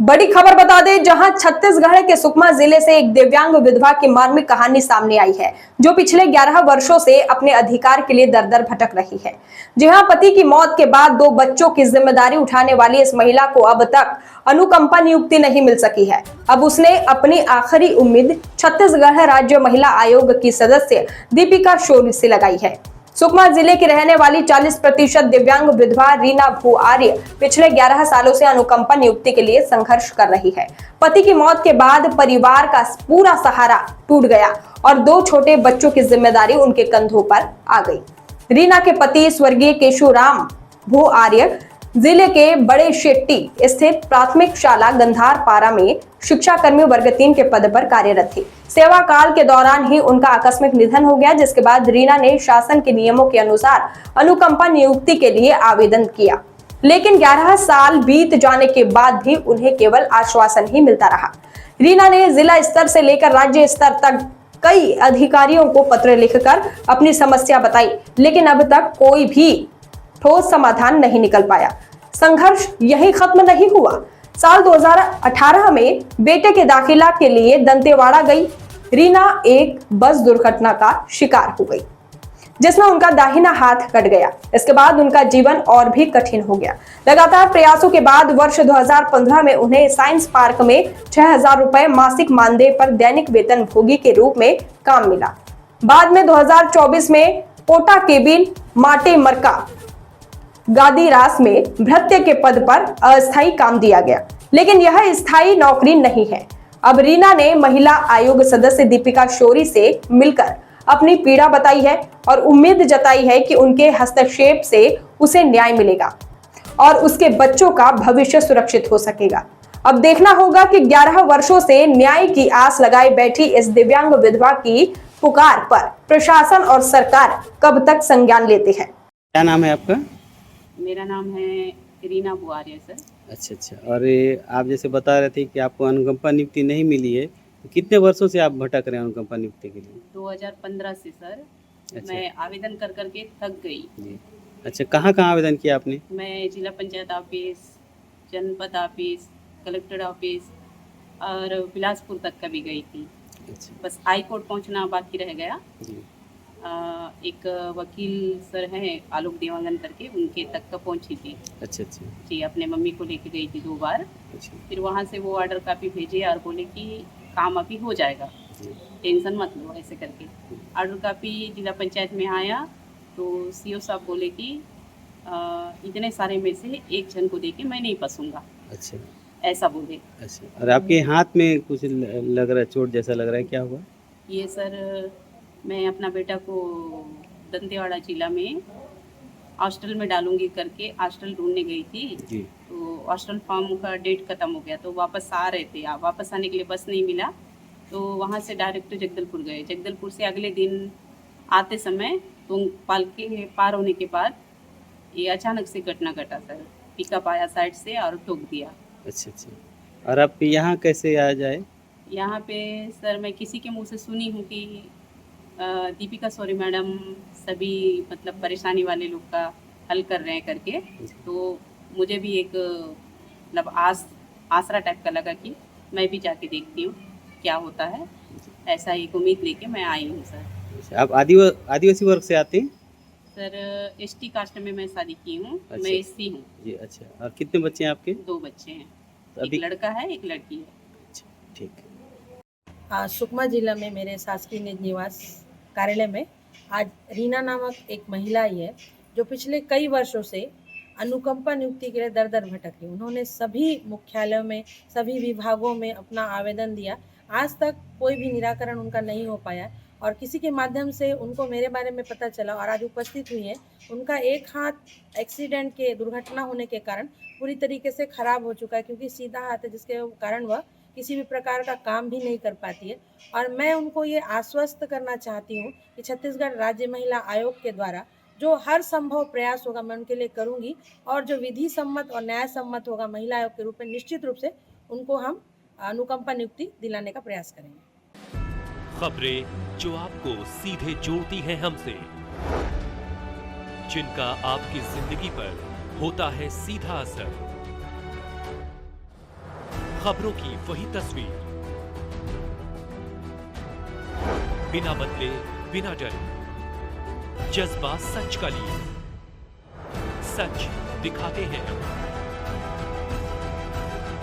बड़ी खबर बता दें, जहां छत्तीसगढ़ के सुकमा जिले से एक दिव्यांग विधवा की मार्मिक कहानी सामने आई है, जो पिछले 11 वर्षों से अपने अधिकार के लिए दर दर भटक रही है। जी हां, पति की मौत के बाद 2 बच्चों की जिम्मेदारी उठाने वाली इस महिला को अब तक अनुकंपा नियुक्ति नहीं मिल सकी है। अब उसने अपनी आखिरी उम्मीद छत्तीसगढ़ राज्य महिला आयोग की सदस्य दीपिका शोरी से लगाई है। सुकमा जिले की रहने वाली 40% दिव्यांग विधवा रीना भू आर्य पिछले 11 सालों से अनुकंपा नियुक्ति के लिए संघर्ष कर रही है। पति की मौत के बाद परिवार का पूरा सहारा टूट गया और 2 छोटे बच्चों की जिम्मेदारी उनके कंधों पर आ गई। रीना के पति स्वर्गीय केशुराम भू आर्य जिले के बड़े शेट्टी स्थित प्राथमिक शाला गंधारपारा में शिक्षा कर्मी वर्ग 3 के पद पर कार्यरत थी। सेवा काल के दौरान ही उनका आकस्मिक निधन हो गया, जिसके बाद रीना ने शासन के नियमों के अनुसार अनुकंपा नियुक्ति के लिए आवेदन किया, लेकिन 11 साल बीत जाने के बाद भी उन्हें केवल आश्वासन ही मिलता रहा। रीना ने जिला स्तर से लेकर राज्य स्तर तक कई अधिकारियों को पत्र लिखकर अपनी समस्या बताई, लेकिन अब तक कोई भी ठोस समाधान नहीं निकल पाया। संघर्ष यही खत्म नहीं हुआ। साल 2018 में बेटे के दाखिला के लिए दंतेवाड़ा गई रीना एक बस दुर्घटना का शिकार हो गई, जिसमें उनका दाहिना हाथ कट गया। इसके बाद उनका जीवन और भी कठिन हो गया। लगातार प्रयासों के बाद वर्ष 2015 में उन्हें साइंस पार्क में 6000 रुपए मासिक मानदेय पर दैनिक वेतन भोगी के रूप में काम मिला। बाद में 2024 में कोटा केबिन माटे मरका गादीरास में भृत्य के पद पर अस्थायी काम दिया गया, लेकिन यह स्थायी नौकरी नहीं है। अब रीना ने महिला आयोग सदस्य दीपिका शोरी से मिलकर अपनी पीड़ा बताई है और उम्मीद जताई है कि उनके हस्तक्षेप से उसे न्याय मिलेगा और उसके बच्चों का भविष्य सुरक्षित हो सकेगा। अब देखना होगा कि 11 वर्षों से न्याय की आस लगाए बैठी इस दिव्यांग विधवा की पुकार पर प्रशासन और सरकार कब तक संज्ञान लेते हैं। क्या नाम है आपका? मेरा नाम है रीना भू आर्य सर। अच्छा। और ये आप जैसे बता रहे थे कि आपको अनुकंपा नियुक्ति नहीं मिली है, तो कितने वर्षों से आप भटक रहे हैं अनुकंपा नियुक्ति के लिए? 2015 से सर। अच्छा। मैं आवेदन कर करके थक गई जी। अच्छा, कहाँ आवेदन किया आपने? मैं जिला पंचायत ऑफिस, जनपद ऑफिस, कलेक्टर ऑफिस और बिलासपुर तक का भी गई थी। अच्छा। बस हाई कोर्ट पहुंचना बाकी रह गया। जी। एक वकील सर हैं आलोक देवांगन करके, उनके तक का पहुंची थी। अच्छा। जी, अपने मम्मी को लेके गई थी 2 बार। अच्छा। फिर वहाँ से वो ऑर्डर कापी भेजे और बोले कि काम अभी हो जाएगा, टेंशन मत लो, ऐसे करके। ऑर्डर कापी जिला पंचायत में आया तो सीओ साहब बोले कि इतने सारे में से एक जन को देके मैं नहीं फंसूंगा। अच्छा। ऐसा बोले। अच्छा। और आपके हाथ में कुछ लग रहा है, चोट जैसा लग रहा है, क्या हुआ? ये सर, मैं अपना बेटा को दंतेवाड़ा जिला में हॉस्टल में डालूंगी करके हॉस्टल ढूंढने गई थी। जी। तो हॉस्टल फॉर्म का डेट खत्म हो गया, तो वापस आ रहे थे। वापस आने के लिए बस नहीं मिला, तो वहाँ से डायरेक्ट जगदलपुर गए। जगदलपुर से अगले दिन आते समय तो पालके पार होने के बाद ये अचानक से घटना घटा सर। पिकअप आया साइड से और ठोक दिया। अच्छा। और आप यहाँ कैसे आ जाए? यहाँ पे सर मैं किसी के मुँह से सुनी हूँ कि दीपिका शोरी मैडम सभी मतलब परेशानी वाले लोग का हल कर रहे हैं करके, तो मुझे भी एक मतलब आसरा टाइप का लगा कि मैं भी जाके देखती हूँ क्या होता है। ऐसा एक उम्मीद लेके मैं आई हूँ सर। आप आदिवासी वर्ग से आते हैं? सर एसटी कास्ट में मैं शादी की हूँ। अच्छा। मैं एससी हूँ जी। अच्छा। और कितने बच्चे हैं आपके? 2 बच्चे हैं, तो अभी एक लड़का है, एक लड़की है। अच्छा, ठीक। सुकमा जिला में मेरे शासकीय निज निवास कार्यालय में आज रीना नामक एक महिला आई है, जो पिछले कई वर्षों से अनुकंपा नियुक्ति के लिए दर दर भटक रही। उन्होंने सभी मुख्यालयों में, सभी विभागों में अपना आवेदन दिया। आज तक कोई भी निराकरण उनका नहीं हो पाया और किसी के माध्यम से उनको मेरे बारे में पता चला और आज उपस्थित हुई है। उनका एक हाथ एक्सीडेंट के दुर्घटना होने के कारण पूरी तरीके से खराब हो चुका है, क्योंकि सीधा हाथ है, जिसके कारण वह किसी भी प्रकार का काम भी नहीं कर पाती है। और मैं उनको ये आश्वस्त करना चाहती हूँ कि छत्तीसगढ़ राज्य महिला आयोग के द्वारा जो हर संभव प्रयास होगा मैं उनके लिए करूँगी, और जो विधि सम्मत और न्याय सम्मत होगा महिला आयोग के रूप में निश्चित रूप से उनको हम अनुकंपा नियुक्ति दिलाने का प्रयास करेंगे। खबरें जो आपको सीधे जोड़ती हैं हमसे, जिनका आपकी जिंदगी पर होता है सीधा असर। खबरों की वही तस्वीर, बिना बदले बिना डरे, जज्बा सच का लिए, सच दिखाते हैं।